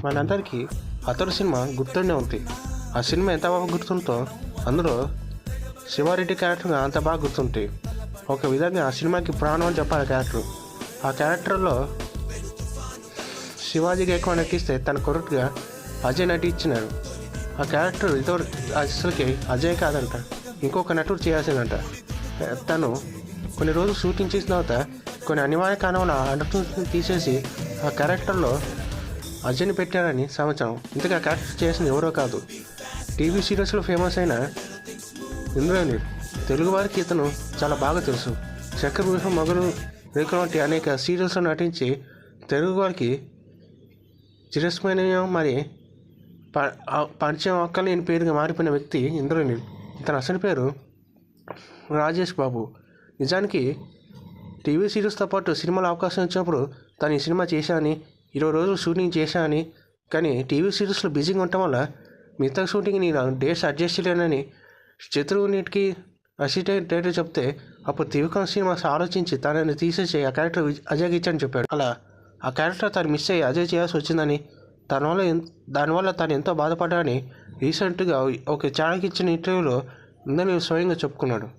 మనందరికీ అతడు సినిమా గుర్తుండే ఉంది. ఆ సినిమా ఎంత బాగా గుర్తుందో అందులో శివారెడ్డి క్యారెక్టర్ అంత బాగా గుర్తుంటాయి. ఒక విధంగా ఆ సినిమాకి ప్రాణం అని చెప్పాలి క్యారెక్టర్. ఆ క్యారెక్టర్లో శివాజీకి ఎక్కువ నటిస్తే తన కొడుకుగా అజయ్ నటించినాడు. ఆ క్యారెక్టర్ ఇదో అసలుకి అజయ్ కాదంట, ఇంకొక నటుడు చేయాల్సిందంట. తను కొన్ని రోజులు షూటింగ్ చేసిన తర్వాత కొన్ని అనివార్య కారణాల ఆ నటుడిని తీసేసి ఆ క్యారెక్టర్లో అజయ్ని పెట్టారని సమాచారం. ఇంతగా క్యారెక్టర్ చేసింది ఎవరో కాదు, టీవీ సీరియల్స్లో ఫేమస్ అయిన ఇంద్రనీల్. తెలుగు వారికి ఇతను చాలా బాగా తెలుసు. చక్రవ్యూహం, మొగలు రేకులు వంటి అనేక సీరియల్స్లో నటించి తెలుగు వారికి చిరస్మరణీయం మరి పరిచయం అక్కలేని పేరుగా మారిపోయిన వ్యక్తి ఇంద్రనీల్. ఇతని అసలు పేరు రాజేష్ బాబు. నిజానికి టీవీ సీరియల్స్తో పాటు సినిమాలో అవకాశం వచ్చినప్పుడు తను ఈ సినిమా చేశానని, 20 రోజులు షూటింగ్ చేశానని, కానీ టీవీ సీరియల్స్లో బిజీగా ఉండటం వల్ల మిగతా షూటింగ్ నేను డేట్స్ అడ్జస్ట్ చేయలేనని చిత్రునికి అసిస్టెంట్ డైరెక్టర్ చెప్తే అప్పుడు త్రివిక్రమ్ శ్రీనివాస్ ఆలోచించి తనని తీసేసి ఆ క్యారెక్టర్ అజయ్కి ఇచ్చని చెప్పాడు. అలా ఆ క్యారెక్టర్ తను మిస్ అయ్యి అజయ్ చేయాల్సి వచ్చిందని, దానివల్ల తను ఎంతో బాధపడ్డాని రీసెంట్గా ఒక ఛానల్కి ఇచ్చిన ఇంటర్వ్యూలో ఇంద్రనీల్ స్వయంగా చెప్పుకున్నాడు.